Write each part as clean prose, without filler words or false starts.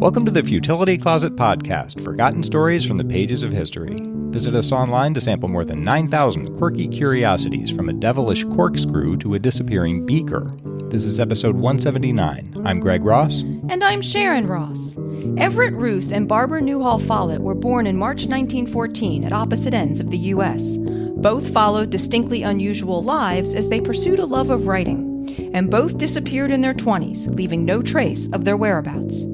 Welcome to the Futility Closet podcast, forgotten stories from the pages of history. Visit us online to sample more than 9,000 quirky curiosities, from a devilish corkscrew to a disappearing beaker. This is episode 179. I'm Greg Ross. And I'm Sharon Ross. Everett Ruess and Barbara Newhall Follette were born in March 1914 at opposite ends of the U.S. Both followed distinctly unusual lives as they pursued a love of writing, and both disappeared in their 20s, leaving no trace of their whereabouts.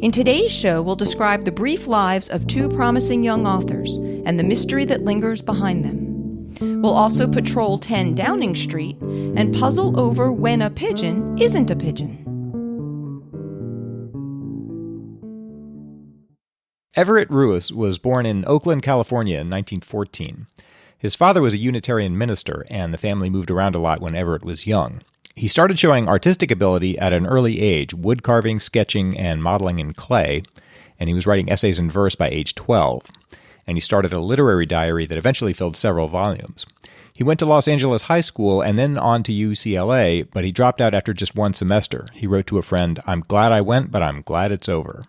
In today's show, we'll describe the brief lives of two promising young authors and the mystery that lingers behind them. We'll also patrol 10 Downing Street and puzzle over when a pigeon isn't a pigeon. Everett Ruess was born in Oakland, California in 1914. His father was a Unitarian minister, and the family moved around a lot when Everett was young. He started showing artistic ability at an early age, wood carving, sketching, and modeling in clay, and he was writing essays in verse by age 12. And he started a literary diary that eventually filled several volumes. He went to Los Angeles High School and then on to UCLA, but he dropped out after just one semester. He wrote to a friend, "I'm glad I went, but I'm glad it's over."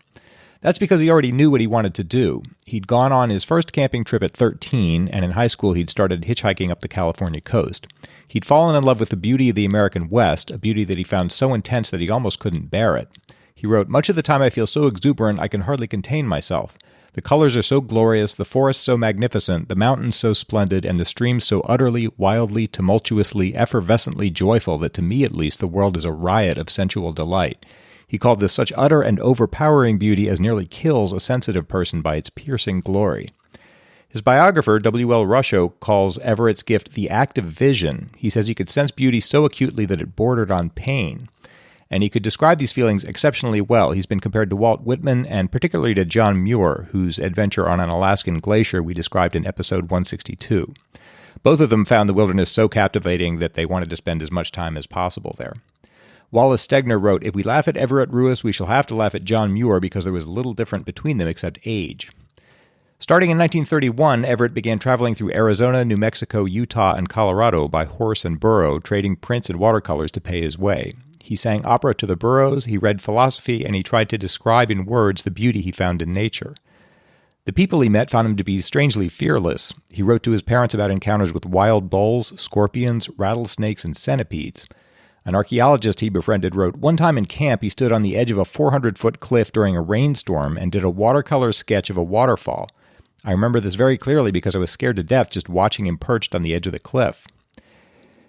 That's because he already knew what he wanted to do. He'd gone on his first camping trip at 13, and in high school he'd started hitchhiking up the California coast. He'd fallen in love with the beauty of the American West, a beauty that he found so intense that he almost couldn't bear it. He wrote, "Much of the time I feel so exuberant I can hardly contain myself. The colors are so glorious, the forests so magnificent, the mountains so splendid, and the streams so utterly, wildly, tumultuously, effervescently joyful that to me at least the world is a riot of sensual delight." He called this such utter and overpowering beauty as nearly kills a sensitive person by its piercing glory. His biographer, W.L. Rusho, calls Everett's gift the act of vision. He says he could sense beauty so acutely that it bordered on pain. And he could describe these feelings exceptionally well. He's been compared to Walt Whitman and particularly to John Muir, whose adventure on an Alaskan glacier we described in episode 162. Both of them found the wilderness so captivating that they wanted to spend as much time as possible there. Wallace Stegner wrote, "If we laugh at Everett Ruess, we shall have to laugh at John Muir because there was little different between them except age." Starting in 1931, Everett began traveling through Arizona, New Mexico, Utah, and Colorado by horse and burro, trading prints and watercolors to pay his way. He sang opera to the burros, he read philosophy, and he tried to describe in words the beauty he found in nature. The people he met found him to be strangely fearless. He wrote to his parents about encounters with wild bulls, scorpions, rattlesnakes, and centipedes. An archaeologist he befriended wrote, "One time in camp, he stood on the edge of a 400-foot cliff during a rainstorm and did a watercolor sketch of a waterfall. I remember this very clearly because I was scared to death just watching him perched on the edge of the cliff."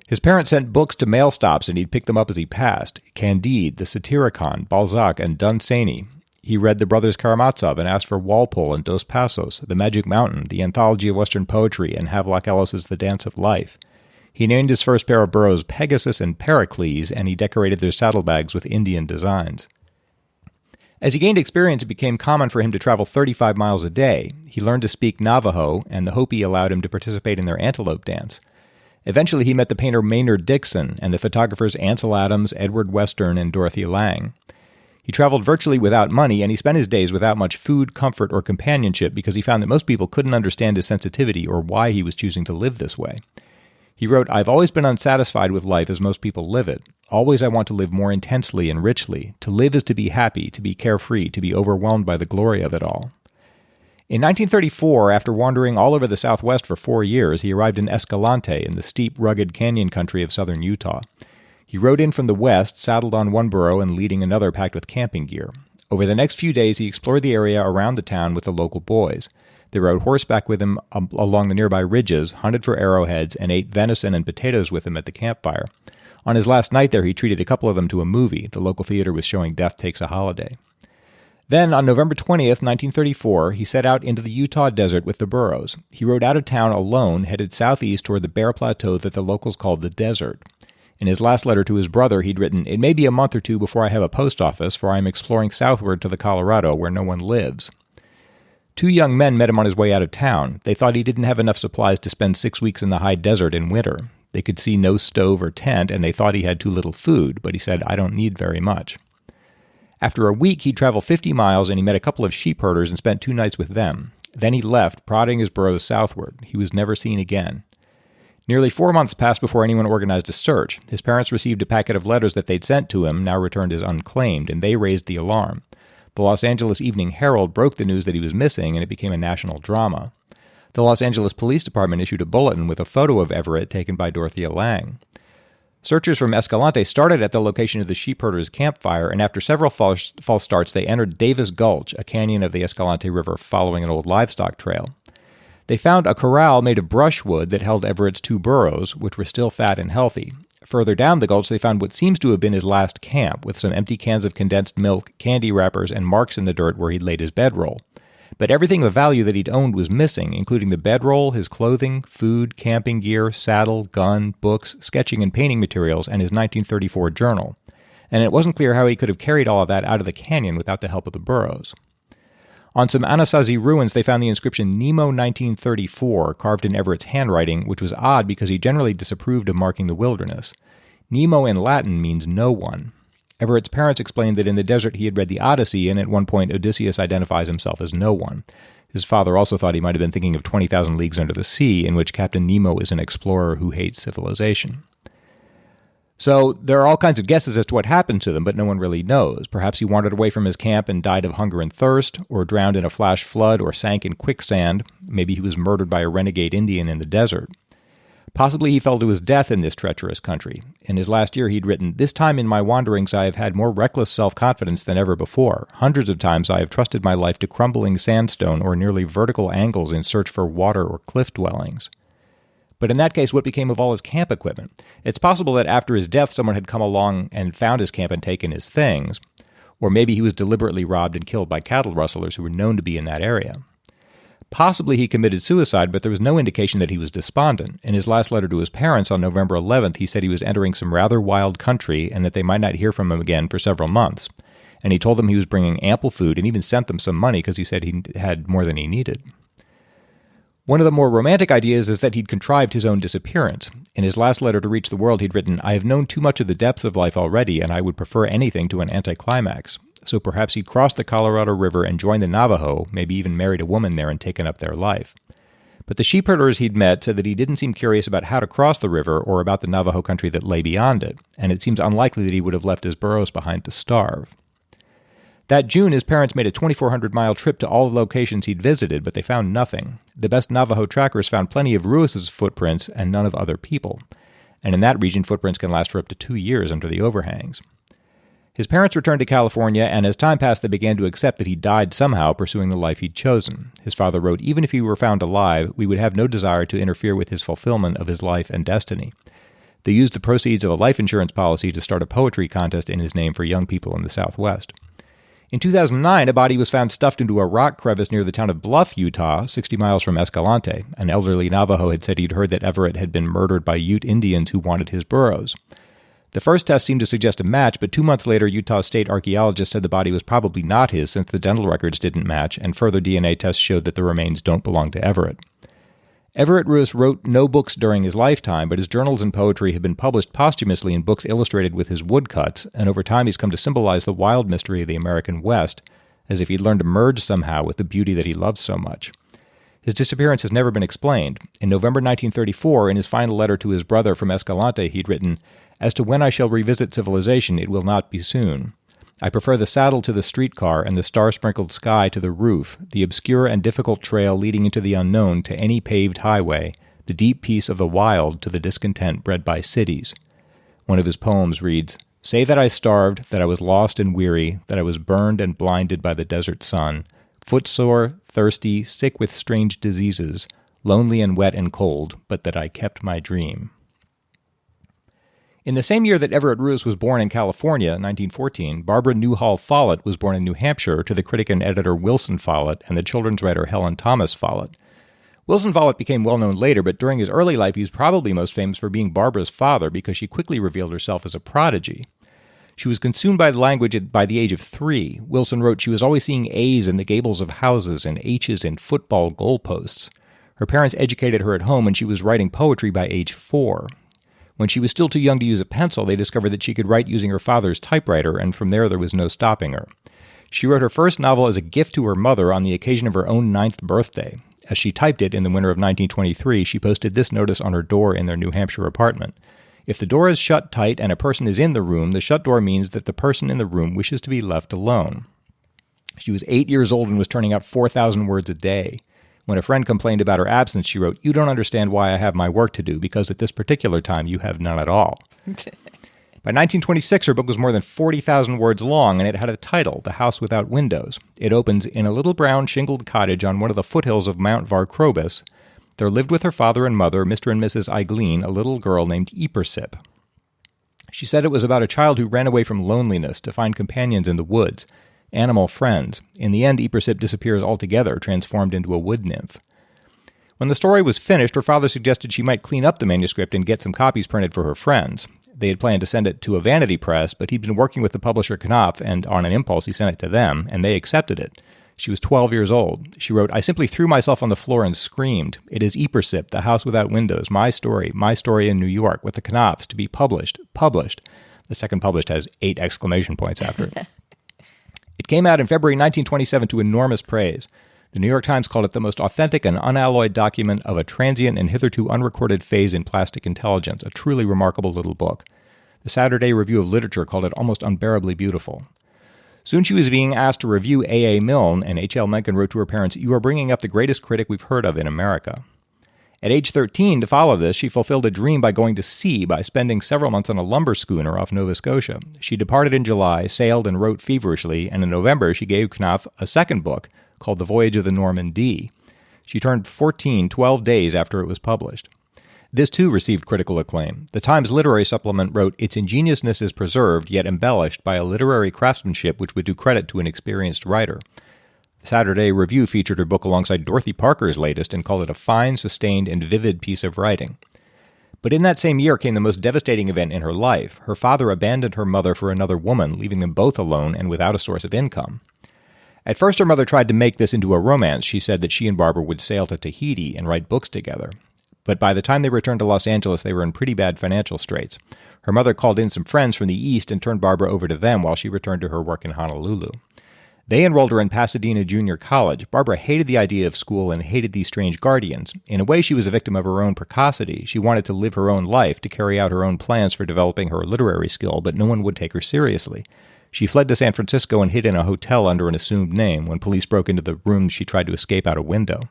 His parents sent books to mail stops, and he'd pick them up as he passed. Candide, the Satyricon, Balzac, and Dunsany. He read the Brothers Karamazov and asked for Walpole and Dos Passos, The Magic Mountain, the Anthology of Western Poetry, and Havelock Ellis's The Dance of Life. He named his first pair of burros Pegasus and Pericles, and he decorated their saddlebags with Indian designs. As he gained experience, it became common for him to travel 35 miles a day. He learned to speak Navajo, and the Hopi allowed him to participate in their antelope dance. Eventually, he met the painter Maynard Dixon and the photographers Ansel Adams, Edward Western, and Dorothy Lang. He traveled virtually without money, and he spent his days without much food, comfort, or companionship because he found that most people couldn't understand his sensitivity or why he was choosing to live this way. He wrote, "I've always been unsatisfied with life as most people live it. Always I want to live more intensely and richly. To live is to be happy, to be carefree, to be overwhelmed by the glory of it all." In 1934, after wandering all over the Southwest for 4 years, he arrived in Escalante in the steep, rugged canyon country of southern Utah. He rode in from the west, saddled on one burro and leading another packed with camping gear. Over the next few days, he explored the area around the town with the local boys. They rode horseback with him along the nearby ridges, hunted for arrowheads, and ate venison and potatoes with him at the campfire. On his last night there, he treated a couple of them to a movie. The local theater was showing Death Takes a Holiday. Then, on November 20th, 1934, he set out into the Utah desert with the burros. He rode out of town alone, headed southeast toward the bare plateau that the locals called the desert. In his last letter to his brother, he'd written, "It may be a month or two before I have a post office, for I am exploring southward to the Colorado, where no one lives." 2 young men met him on his way out of town. They thought he didn't have enough supplies to spend 6 weeks in the high desert in winter. They could see no stove or tent, and they thought he had too little food, but he said, "I don't need very much." After a week, he'd travel 50 miles, and he met a couple of sheep herders and spent 2 nights with them. Then he left, prodding his burros southward. He was never seen again. Nearly 4 months passed before anyone organized a search. His parents received a packet of letters that they'd sent to him, now returned as unclaimed, and they raised the alarm. The Los Angeles Evening Herald broke the news that he was missing, and it became a national drama. The Los Angeles Police Department issued a bulletin with a photo of Everett taken by Dorothea Lange. Searchers from Escalante started at the location of the sheepherder's campfire, and after several false starts, they entered Davis Gulch, a canyon of the Escalante River, following an old livestock trail. They found a corral made of brushwood that held Everett's 2 burros, which were still fat and healthy. Further down the gulch, they found what seems to have been his last camp, with some empty cans of condensed milk, candy wrappers, and marks in the dirt where he'd laid his bedroll. But everything of value that he'd owned was missing, including the bedroll, his clothing, food, camping gear, saddle, gun, books, sketching and painting materials, and his 1934 journal. And it wasn't clear how he could have carried all of that out of the canyon without the help of the burros. On some Anasazi ruins, they found the inscription Nemo 1934 carved in Everett's handwriting, which was odd because he generally disapproved of marking the wilderness. Nemo in Latin means no one. Everett's parents explained that in the desert he had read the Odyssey, and at one point Odysseus identifies himself as no one. His father also thought he might have been thinking of 20,000 Leagues Under the Sea, in which Captain Nemo is an explorer who hates civilization. So there are all kinds of guesses as to what happened to them, but no one really knows. Perhaps he wandered away from his camp and died of hunger and thirst, or drowned in a flash flood, or sank in quicksand. Maybe he was murdered by a renegade Indian in the desert. Possibly he fell to his death in this treacherous country. In his last year he'd written, "This time in my wanderings I have had more reckless self-confidence than ever before. Hundreds of times I have trusted my life to crumbling sandstone or nearly vertical angles in search for water or cliff dwellings." But in that case, what became of all his camp equipment? It's possible that after his death someone had come along and found his camp and taken his things. Or maybe he was deliberately robbed and killed by cattle rustlers who were known to be in that area. Possibly he committed suicide, but there was no indication that he was despondent. In his last letter to his parents on November 11th, he said he was entering some rather wild country and that they might not hear from him again for several months. And he told them he was bringing ample food and even sent them some money because he said he had more than he needed. One of the more romantic ideas is that he'd contrived his own disappearance. In his last letter to Reach the World, he'd written, "I have known too much of the depths of life already, and I would prefer anything to an anticlimax." So perhaps he'd crossed the Colorado River and joined the Navajo, maybe even married a woman there and taken up their life. But the sheepherders he'd met said that he didn't seem curious about how to cross the river or about the Navajo country that lay beyond it, and it seems unlikely that he would have left his burros behind to starve. That June, his parents made a 2,400-mile trip to all the locations he'd visited, but they found nothing. The best Navajo trackers found plenty of Ruess's footprints and none of other people. And in that region, footprints can last for up to 2 years under the overhangs. His parents returned to California, and as time passed, they began to accept that he died somehow pursuing the life he'd chosen. His father wrote, "Even if he were found alive, we would have no desire to interfere with his fulfillment of his life and destiny." They used the proceeds of a life insurance policy to start a poetry contest in his name for young people in the Southwest. In 2009, a body was found stuffed into a rock crevice near the town of Bluff, Utah, 60 miles from Escalante. An elderly Navajo had said he'd heard that Everett had been murdered by Ute Indians who wanted his burros. The first test seemed to suggest a match, but 2 months later, Utah state archaeologists said the body was probably not his since the dental records didn't match, and further DNA tests showed that the remains don't belong to Everett. Everett Ruess wrote no books during his lifetime, but his journals and poetry have been published posthumously in books illustrated with his woodcuts, and over time he's come to symbolize the wild mystery of the American West, as if he'd learned to merge somehow with the beauty that he loved so much. His disappearance has never been explained. In November 1934, in his final letter to his brother from Escalante, he'd written, "As to when I shall revisit civilization, it will not be soon. I prefer the saddle to the streetcar and the star-sprinkled sky to the roof, the obscure and difficult trail leading into the unknown to any paved highway, the deep peace of the wild to the discontent bred by cities." One of his poems reads, "Say that I starved, that I was lost and weary, that I was burned and blinded by the desert sun, footsore, thirsty, sick with strange diseases, lonely and wet and cold, but that I kept my dream." In the same year that Everett Ruess was born in California, 1914, Barbara Newhall Follett was born in New Hampshire to the critic and editor Wilson Follett and the children's writer Helen Thomas Follett. Wilson Follett became well-known later, but during his early life he was probably most famous for being Barbara's father because she quickly revealed herself as a prodigy. She was consumed by the language by the age of 3. Wilson wrote she was always seeing A's in the gables of houses and H's in football goalposts. Her parents educated her at home and she was writing poetry by age 4. When she was still too young to use a pencil, they discovered that she could write using her father's typewriter, and from there was no stopping her. She wrote her first novel as a gift to her mother on the occasion of her own 9th birthday. As she typed it in the winter of 1923, she posted this notice on her door in their New Hampshire apartment. "If the door is shut tight and a person is in the room, the shut door means that the person in the room wishes to be left alone." She was 8 years old and was turning out 4,000 words a day. When a friend complained about her absence, she wrote, "You don't understand why I have my work to do, because at this particular time you have none at all." By 1926, her book was more than 40,000 words long, and it had a title, The House Without Windows. It opens, "In a little brown shingled cottage on one of the foothills of Mount Varcrobus, there lived with her father and mother, Mr. and Mrs. Eiglene, a little girl named Ypersip." She said it was about a child who ran away from loneliness to find companions in the woods, animal friends. In the end, Ypersip disappears altogether, transformed into a wood nymph. When the story was finished, her father suggested she might clean up the manuscript and get some copies printed for her friends. They had planned to send it to a vanity press, but he'd been working with the publisher Knopf, and on an impulse he sent it to them, and they accepted it. She was 12 years old. She wrote, "I simply threw myself on the floor and screamed. It is Ypersip, The House Without Windows, my story in New York, with the Knopfs, to be published. Published." The second published has 8 exclamation points after it. It came out in February 1927 to enormous praise. The New York Times called it the most authentic and unalloyed document of a transient and hitherto unrecorded phase in plastic intelligence, a truly remarkable little book. The Saturday Review of Literature called it almost unbearably beautiful. Soon she was being asked to review A.A. Milne, and H.L. Mencken wrote to her parents, "You are bringing up the greatest critic we've heard of in America." At age 13, to follow this, she fulfilled a dream by going to sea by spending several months on a lumber schooner off Nova Scotia. She departed in July, sailed, and wrote feverishly, and in November she gave Knopf a second book called The Voyage of the Norman D. She turned 14 12 days after it was published. This, too, received critical acclaim. The Times Literary Supplement wrote, "Its ingenuousness is preserved, yet embellished by a literary craftsmanship which would do credit to an experienced writer." The Saturday Review featured her book alongside Dorothy Parker's latest and called it a fine, sustained, and vivid piece of writing. But in that same year came the most devastating event in her life. Her father abandoned her mother for another woman, leaving them both alone and without a source of income. At first, her mother tried to make this into a romance. She said that she and Barbara would sail to Tahiti and write books together. But by the time they returned to Los Angeles, they were in pretty bad financial straits. Her mother called in some friends from the East and turned Barbara over to them while she returned to her work in Honolulu. They enrolled her in Pasadena Junior College. Barbara hated the idea of school and hated these strange guardians. In a way, she was a victim of her own precocity. She wanted to live her own life, to carry out her own plans for developing her literary skill, but no one would take her seriously. She fled to San Francisco and hid in a hotel under an assumed name. When police broke into the room, she tried to escape out a window.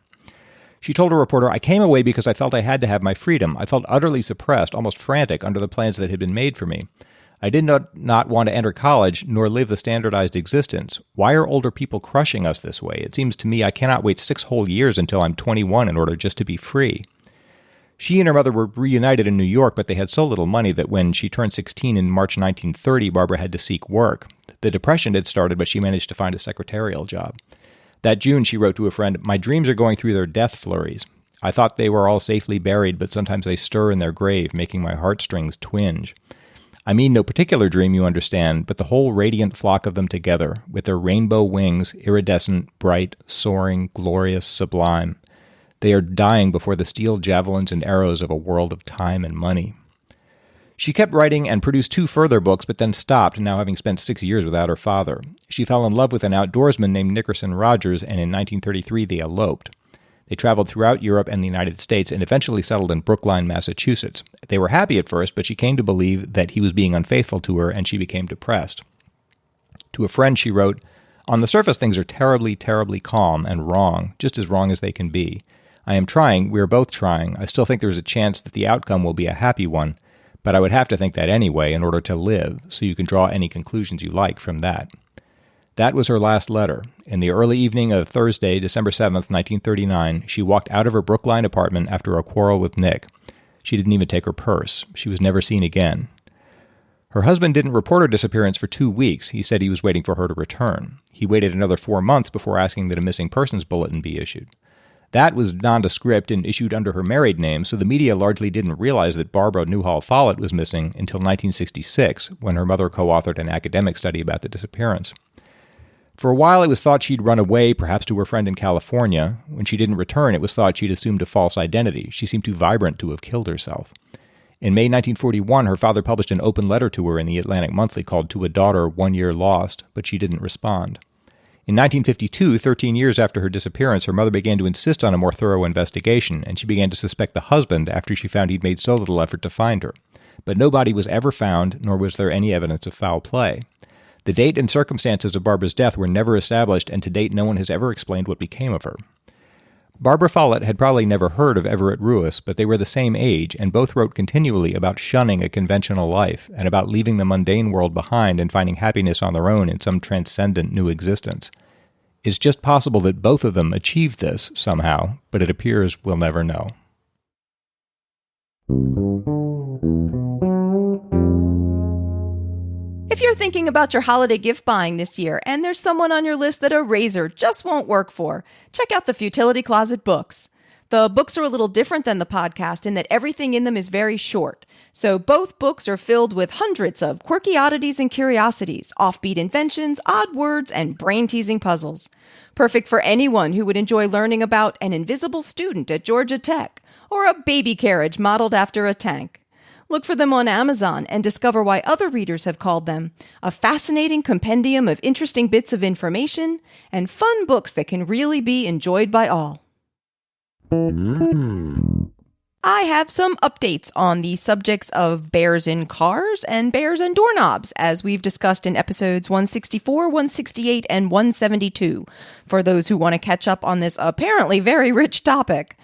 She told a reporter, "I came away because I felt I had to have my freedom. I felt utterly suppressed, almost frantic, under the plans that had been made for me. I did not want to enter college, nor live the standardized existence. Why are older people crushing us this way? It seems to me I cannot wait 6 whole years until I'm 21 in order just to be free." She and her mother were reunited in New York, but they had so little money that when she turned 16 in March 1930, Barbara had to seek work. The Depression had started, but she managed to find a secretarial job. That June, she wrote to a friend, "My dreams are going through their death flurries. I thought they were all safely buried, but sometimes they stir in their grave, making my heartstrings twinge. I mean no particular dream, you understand, but the whole radiant flock of them together, with their rainbow wings, iridescent, bright, soaring, glorious, sublime. They are dying before the steel javelins and arrows of a world of time and money." She kept writing and produced 2 further books, but then stopped, now having spent 6 years without her father. She fell in love with an outdoorsman named Nickerson Rogers, and in 1933 they eloped. They traveled throughout Europe and the United States and eventually settled in Brookline, Massachusetts. They were happy at first, but she came to believe that he was being unfaithful to her, and she became depressed. To a friend she wrote, "On the surface things are terribly, terribly calm and wrong, just as wrong as they can be. I am trying, we are both trying. I still think there's a chance that the outcome will be a happy one, but I would have to think that anyway in order to live, so you can draw any conclusions you like from that." That was her last letter. In the early evening of Thursday, December 7th, 1939, she walked out of her Brookline apartment after a quarrel with Nick. She didn't even take her purse. She was never seen again. Her husband didn't report her disappearance for 2 weeks. He said he was waiting for her to return. He waited another 4 months before asking that a missing persons bulletin be issued. That was nondescript and issued under her married name, so the media largely didn't realize that Barbara Newhall Follett was missing until 1966, when her mother co-authored an academic study about the disappearance. For a while, it was thought she'd run away, perhaps to her friend in California. When she didn't return, it was thought she'd assumed a false identity. She seemed too vibrant to have killed herself. In May 1941, her father published an open letter to her in the Atlantic Monthly called "To a Daughter, 1 Year Lost," but she didn't respond. In 1952, 13 years after her disappearance, her mother began to insist on a more thorough investigation, and she began to suspect the husband after she found he'd made so little effort to find her. But no body was ever found, nor was there any evidence of foul play. The date and circumstances of Barbara's death were never established, and to date no one has ever explained what became of her. Barbara Follette had probably never heard of Everett Ruess, but they were the same age, and both wrote continually about shunning a conventional life, and about leaving the mundane world behind and finding happiness on their own in some transcendent new existence. It's just possible that both of them achieved this somehow, but it appears we'll never know. If you're thinking about your holiday gift buying this year and there's someone on your list that a razor just won't work for, check out the Futility Closet books. The books are a little different than the podcast in that everything in them is very short. So both books are filled with hundreds of quirky oddities and curiosities, offbeat inventions, odd words, and brain-teasing puzzles. Perfect for anyone who would enjoy learning about an invisible student at Georgia Tech or a baby carriage modeled after a tank. Look for them on Amazon and discover why other readers have called them a fascinating compendium of interesting bits of information and fun books that can really be enjoyed by all. I have some updates on the subjects of bears in cars and bears and doorknobs, as we've discussed in episodes 164, 168, and 172, for those who want to catch up on this apparently very rich topic.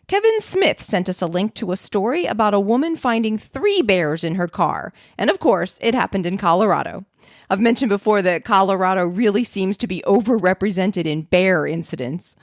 Kevin Smith sent us a link to a story about a woman finding 3 bears in her car. And of course, it happened in Colorado. I've mentioned before that Colorado really seems to be overrepresented in bear incidents.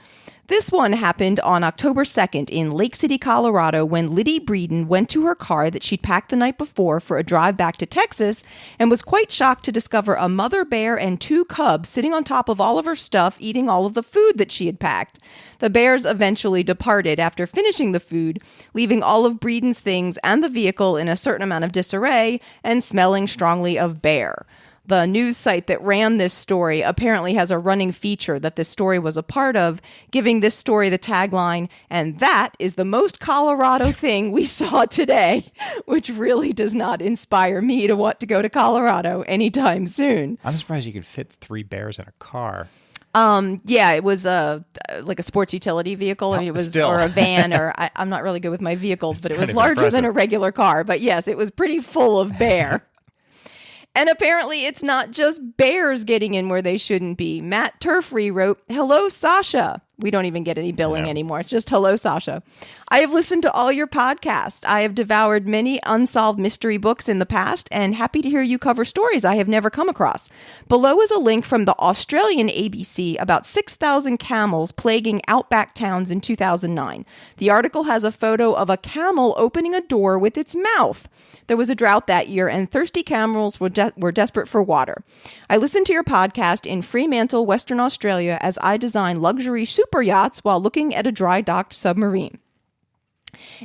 This one happened on October 2nd in Lake City, Colorado, when Liddy Breeden went to her car that she'd packed the night before for a drive back to Texas and was quite shocked to discover a mother bear and 2 cubs sitting on top of all of her stuff, eating all of the food that she had packed. The bears eventually departed after finishing the food, leaving all of Breeden's things and the vehicle in a certain amount of disarray and smelling strongly of bear. The news site that ran this story apparently has a running feature that this story was a part of, giving this story the tagline, "And that is the most Colorado thing we saw today," which really does not inspire me to want to go to Colorado anytime soon. I'm surprised you could fit 3 bears in a car. Yeah, it was like a sports utility vehicle. I mean, it was Still. or a van, or I'm not really good with my vehicles, but it was larger than a regular car. But yes, it was pretty full of bear. And apparently it's not just bears getting in where they shouldn't be. Matt Turfree wrote, "Hello, Sasha." We don't even get any billing anymore. It's just "Hello, Sasha. I have listened to all your podcasts. I have devoured many unsolved mystery books in the past and happy to hear you cover stories I have never come across. Below is a link from the Australian ABC about 6,000 camels plaguing outback towns in 2009. The article has a photo of a camel opening a door with its mouth. There was a drought that year and thirsty camels were desperate for water. I listened to your podcast in Fremantle, Western Australia, as I design luxury super yachts while looking at a dry-docked submarine.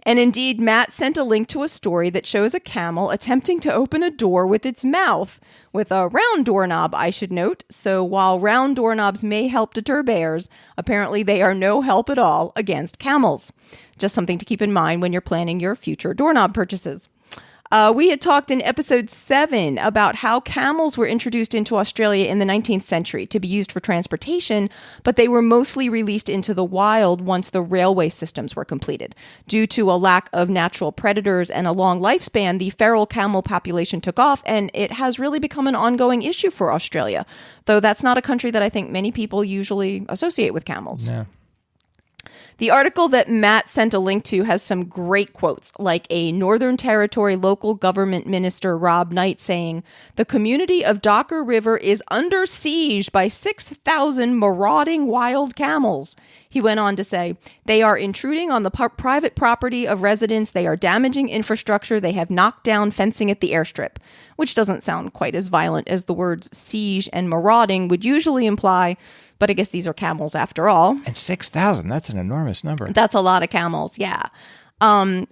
And indeed, Matt sent a link to a story that shows a camel attempting to open a door with its mouth, with a round doorknob, I should note. So while round doorknobs may help deter bears, apparently they are no help at all against camels. Just something to keep in mind when you're planning your future doorknob purchases. We had talked in episode 7 about how camels were introduced into Australia in the 19th century to be used for transportation, but they were mostly released into the wild once the railway systems were completed. Due to a lack of natural predators and a long lifespan, the feral camel population took off, and it has really become an ongoing issue for Australia, though that's not a country that I think many people usually associate with camels. Yeah. The article that Matt sent a link to has some great quotes, like a Northern Territory local government minister, Rob Knight, saying, "The community of Docker River is under siege by 6,000 marauding wild camels." He went on to say, "They are intruding on the private property of residents. They are damaging infrastructure. They have knocked down fencing at the airstrip," which doesn't sound quite as violent as the words siege and marauding would usually imply, but I guess these are camels after all. And 6,000, that's an enormous number. That's a lot of camels, yeah.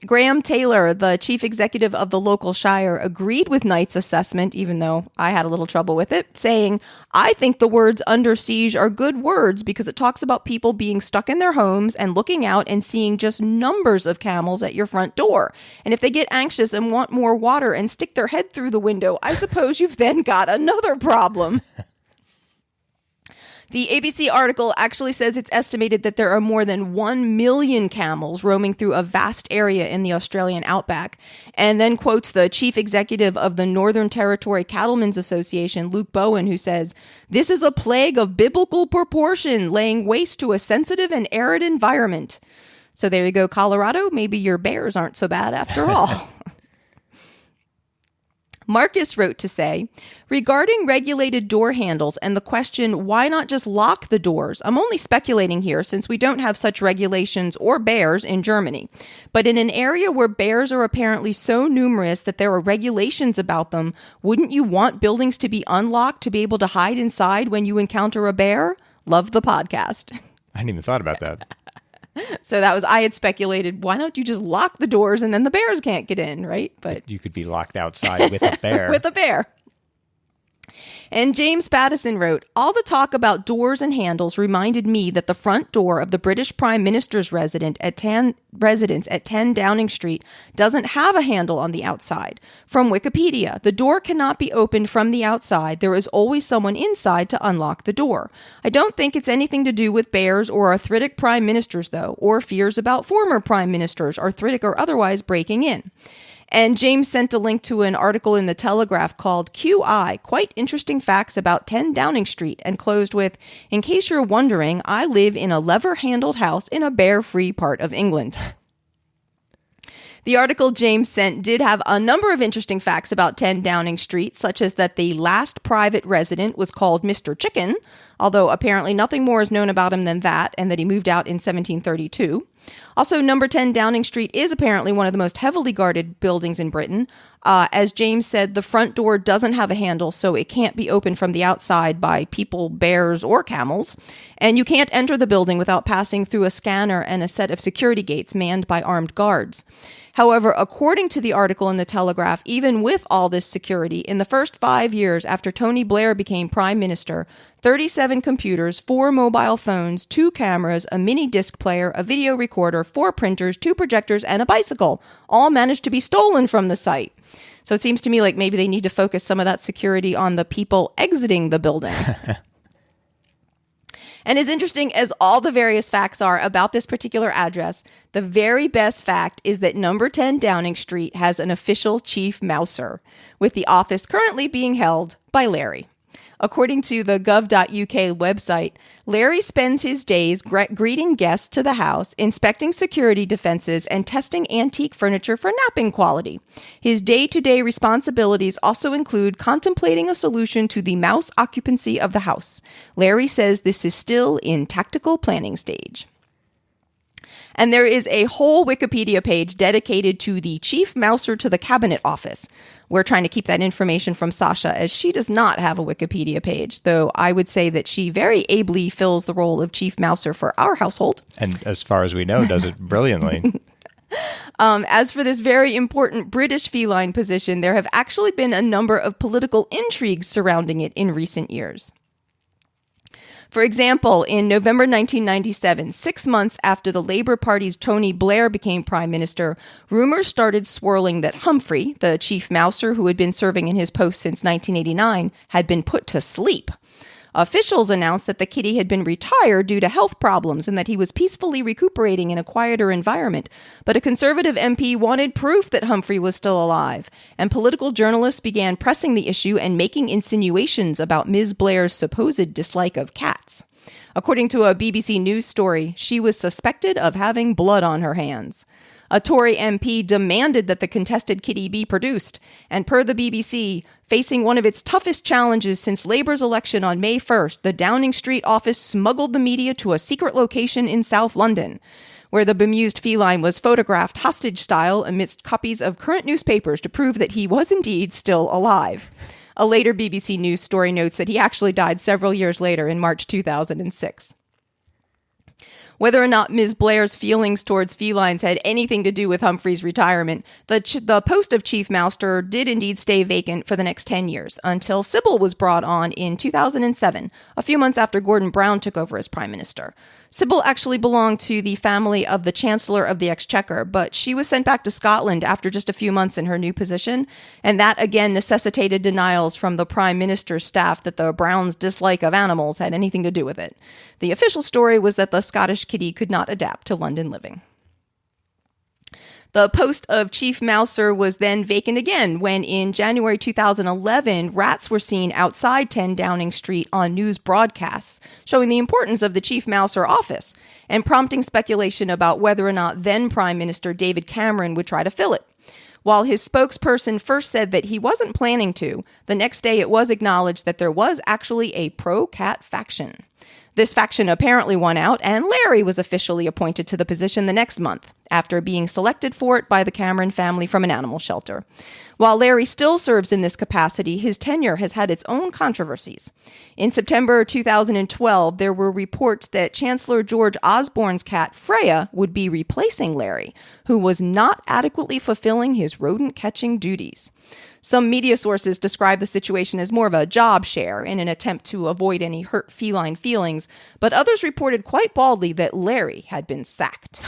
Graham Taylor, the chief executive of the local shire, agreed with Knight's assessment, even though I had a little trouble with it, saying, "I think the words under siege are good words because it talks about people being stuck in their homes and looking out and seeing just numbers of camels at your front door. And if they get anxious and want more water and stick their head through the window, I suppose you've then got another problem." The ABC article actually says it's estimated that there are more than 1 million camels roaming through a vast area in the Australian outback, and then quotes the chief executive of the Northern Territory Cattlemen's Association, Luke Bowen, who says, "This is a plague of biblical proportion, laying waste to a sensitive and arid environment." So there you go, Colorado. Maybe your bears aren't so bad after all. Marcus wrote to say, regarding regulated door handles and the question, why not just lock the doors? I'm only speculating here since we don't have such regulations or bears in Germany. But in an area where bears are apparently so numerous that there are regulations about them, wouldn't you want buildings to be unlocked to be able to hide inside when you encounter a bear? Love the podcast. I hadn't even thought about that. So I had speculated, why don't you just lock the doors and then the bears can't get in, right? But you could be locked outside with a bear. With a bear. And James Pattison wrote, all the talk about doors and handles reminded me that the front door of the British Prime Minister's residence at 10 Downing Street doesn't have a handle on the outside. From Wikipedia, the door cannot be opened from the outside. There is always someone inside to unlock the door. I don't think it's anything to do with bears or arthritic prime ministers, though, or fears about former prime ministers, arthritic or otherwise, breaking in. And James sent a link to an article in the Telegraph called QI, Quite Interesting Facts About 10 Downing Street, and closed with, in case you're wondering, I live in a lever-handled house in a bear-free part of England. The article James sent did have a number of interesting facts about 10 Downing Street, such as that the last private resident was called Mr. Chicken, although apparently nothing more is known about him than that, and that he moved out in 1732. Also, number 10 Downing Street is apparently one of the most heavily guarded buildings in Britain. As James said, the front door doesn't have a handle, so it can't be opened from the outside by people, bears, or camels. And you can't enter the building without passing through a scanner and a set of security gates manned by armed guards. However, according to the article in the Telegraph, even with all this security, in the first 5 years after Tony Blair became Prime Minister, 37 computers, 4 mobile phones, 2 cameras, a mini disc player, a video recorder, 4 printers, 2 projectors, and a bicycle all managed to be stolen from the site. So it seems to me like maybe they need to focus some of that security on the people exiting the building. And as interesting as all the various facts are about this particular address, the very best fact is that number 10 Downing Street has an official chief mouser, with the office currently being held by Larry. According to the gov.uk website, Larry spends his days greeting guests to the house, inspecting security defenses, and testing antique furniture for napping quality. His day-to-day responsibilities also include contemplating a solution to the mouse occupancy of the house. Larry says this is still in tactical planning stage. And there is a whole Wikipedia page dedicated to the chief mouser to the cabinet office. We're trying to keep that information from Sasha, as she does not have a Wikipedia page, though I would say that she very ably fills the role of chief mouser for our household. And as far as we know, does it brilliantly. As for this very important British feline position, there have actually been a number of political intrigues surrounding it in recent years. For example, in November 1997, 6 months after the Labour Party's Tony Blair became Prime Minister, rumors started swirling that Humphrey, the chief mouser who had been serving in his post since 1989, had been put to sleep. Officials announced that the kitty had been retired due to health problems and that he was peacefully recuperating in a quieter environment. But a Conservative MP wanted proof that Humphrey was still alive, and political journalists began pressing the issue and making insinuations about Ms. Blair's supposed dislike of cats. According to a BBC News story, she was suspected of having blood on her hands. A Tory MP demanded that the contested kitty be produced, and per the BBC, facing one of its toughest challenges since Labour's election on May 1st, the Downing Street office smuggled the media to a secret location in South London, where the bemused feline was photographed hostage-style amidst copies of current newspapers to prove that he was indeed still alive. A later BBC News story notes that he actually died several years later in March 2006. Whether or not Ms. Blair's feelings towards felines had anything to do with Humphrey's retirement, the post of chief mouser did indeed stay vacant for the next 10 years, until Sybil was brought on in 2007, a few months after Gordon Brown took over as prime minister. Sybil actually belonged to the family of the Chancellor of the Exchequer, but she was sent back to Scotland after just a few months in her new position, and that again necessitated denials from the Prime Minister's staff that the Browns' dislike of animals had anything to do with it. The official story was that the Scottish kitty could not adapt to London living. The post of Chief Mouser was then vacant again when in January 2011, rats were seen outside 10 Downing Street on news broadcasts, showing the importance of the Chief Mouser office and prompting speculation about whether or not then Prime Minister David Cameron would try to fill it. While his spokesperson first said that he wasn't planning to, the next day it was acknowledged that there was actually a pro-cat faction. This faction apparently won out, and Larry was officially appointed to the position the next month, after being selected for it by the Cameron family from an animal shelter. While Larry still serves in this capacity, his tenure has had its own controversies. In September 2012, there were reports that Chancellor George Osborne's cat, Freya, would be replacing Larry, who was not adequately fulfilling his rodent-catching duties. Some media sources describe the situation as more of a job share in an attempt to avoid any hurt feline feelings, but others reported quite baldly that Larry had been sacked.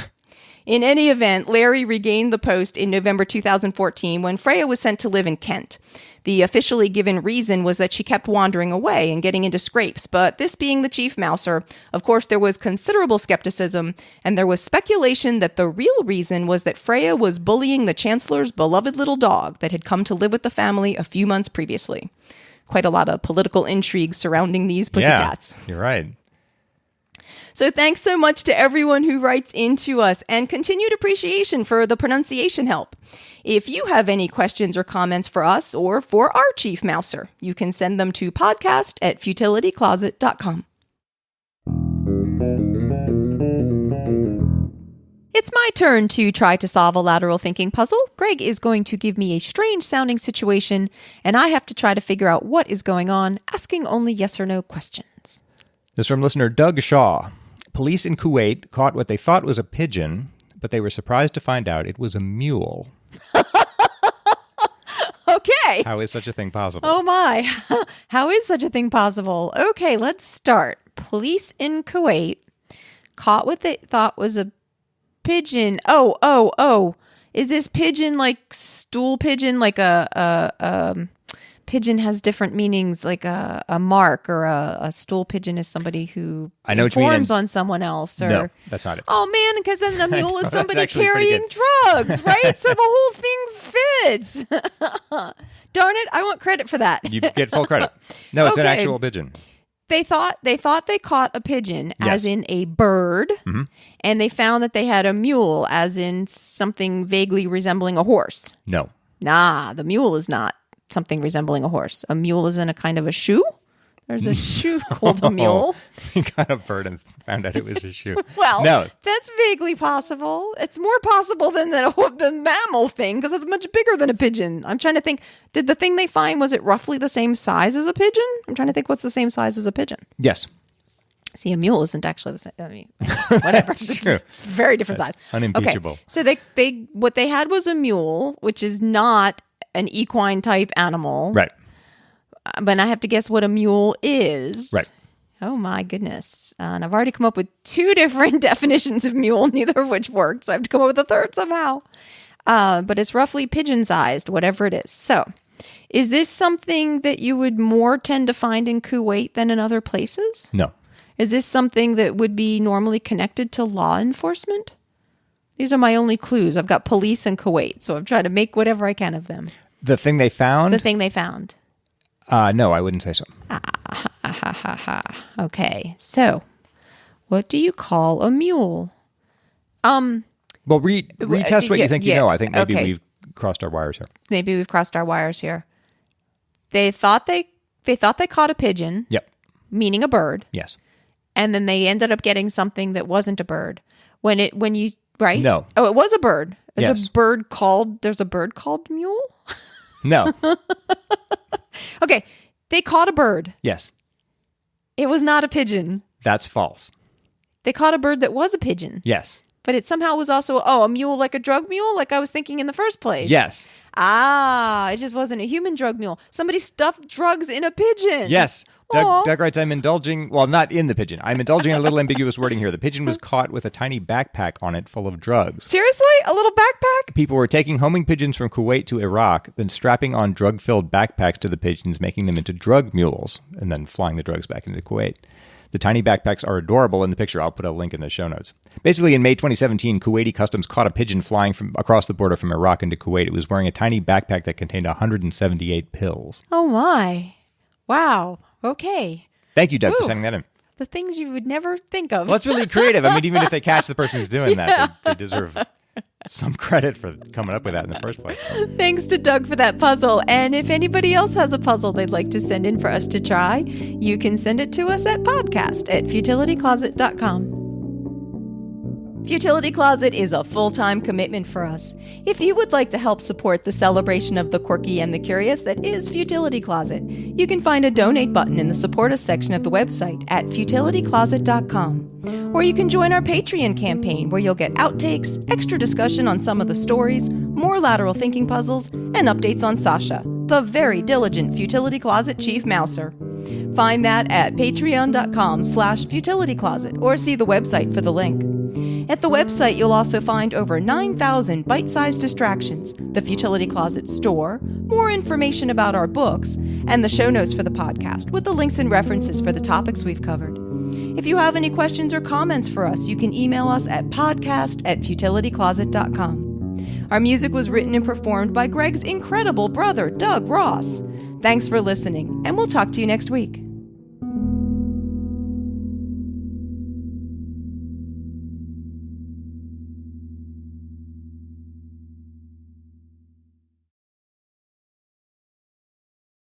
In any event, Larry regained the post in November 2014 when Freya was sent to live in Kent. The officially given reason was that she kept wandering away and getting into scrapes, but this being the Chief Mouser, of course there was considerable skepticism, and there was speculation that the real reason was that Freya was bullying the Chancellor's beloved little dog that had come to live with the family a few months previously. Quite a lot of political intrigue surrounding these pussycats. Yeah, you're right. So thanks so much to everyone who writes into us, and continued appreciation for the pronunciation help. If you have any questions or comments for us or for our Chief Mouser, you can send them to podcast@futilitycloset.com. It's my turn to try to solve a lateral thinking puzzle. Greg is going to give me a strange sounding situation, and I have to try to figure out what is going on, asking only yes or no questions. This is from listener Doug Shaw. Police in Kuwait caught what they thought was a pigeon, but they were surprised to find out it was a mule. Okay. How is such a thing possible? Oh my. How is such a thing possible? Okay, let's start. Police in Kuwait caught what they thought was a pigeon. Oh. Is this pigeon like stool pigeon? Like a pigeon has different meanings, like a mark, or a stool pigeon is somebody who informs on someone else. Or, no, that's not it. Oh man, because then a mule is somebody carrying drugs, right? So the whole thing fits. Darn it, I want credit for that. You get full credit. No, it's an actual pigeon. They thought they caught a pigeon, as in a bird, and they found that they had a mule, as in something vaguely resembling a horse. No. Nah, the mule is not something resembling a horse. A mule is in a kind of a shoe. There's a shoe called a mule. You got a bird and found out it was a shoe. Well, no. That's vaguely possible. It's more possible than the mammal thing, because it's much bigger than a pigeon. I'm trying to think, did the thing they find, was it roughly the same size as a pigeon? I'm trying to think what's the same size as a pigeon. Yes. See, a mule isn't actually the same. I mean, whatever. It's true. Very different size. Unimpeachable. Okay. So they what they had was a mule, which is not an equine type animal. Right. But I have to guess what a mule is. Right. Oh my goodness. And I've already come up with two different definitions of mule, neither of which worked. So I have to come up with a third somehow. But it's roughly pigeon-sized, whatever it is. So is this something that you would more tend to find in Kuwait than in other places? No. Is this something that would be normally connected to law enforcement? These are my only clues. I've got police in Kuwait, so I'm trying to make whatever I can of them. The thing they found? The thing they found. No, I wouldn't say so. Okay, so what do you call a mule? Well, retest what you think you know. I think maybe we've crossed our wires here. Maybe we've crossed our wires here. They thought they caught a pigeon. Yep. Meaning a bird. Yes. And then they ended up getting something that wasn't a bird. When you right? No. Oh, it was a bird. There's a bird called mule? No. Okay. They caught a bird. Yes. It was not a pigeon. That's false. They caught a bird that was a pigeon. Yes. But it somehow was also, a mule, like a drug mule, like I was thinking in the first place. Yes. Ah, it just wasn't a human drug mule. Somebody stuffed drugs in a pigeon. Yes. Doug writes, I'm indulging, well, not in the pigeon. I'm indulging in a little ambiguous wording here. The pigeon was caught with a tiny backpack on it full of drugs. Seriously? A little backpack? People were taking homing pigeons from Kuwait to Iraq, then strapping on drug-filled backpacks to the pigeons, making them into drug mules, and then flying the drugs back into Kuwait. The tiny backpacks are adorable in the picture. I'll put a link in the show notes. Basically, in May 2017, Kuwaiti customs caught a pigeon flying from across the border from Iraq into Kuwait. It was wearing a tiny backpack that contained 178 pills. Oh, my. Wow. Okay. Thank you, Doug, for sending that in. The things you would never think of. Well, that's really creative. I mean, even if they catch the person who's doing that, they deserve some credit for coming up with that in the first place. Thanks to Doug for that puzzle. And if anybody else has a puzzle they'd like to send in for us to try, you can send it to us at podcast@futilitycloset.com. Futility Closet is a full-time commitment for us. If you would like to help support the celebration of the quirky and the curious that is Futility Closet, you can find a donate button in the support us section of the website at futilitycloset.com. Or you can join our Patreon campaign where you'll get outtakes, extra discussion on some of the stories, more lateral thinking puzzles, and updates on Sasha, the very diligent Futility Closet Chief Mouser. Find that at patreon.com/futilitycloset or see the website for the link. At the website, you'll also find over 9,000 bite-sized distractions, the Futility Closet store, more information about our books, and the show notes for the podcast with the links and references for the topics we've covered. If you have any questions or comments for us, you can email us at podcast@futilitycloset.com. Our music was written and performed by Greg's incredible brother, Doug Ross. Thanks for listening, and we'll talk to you next week.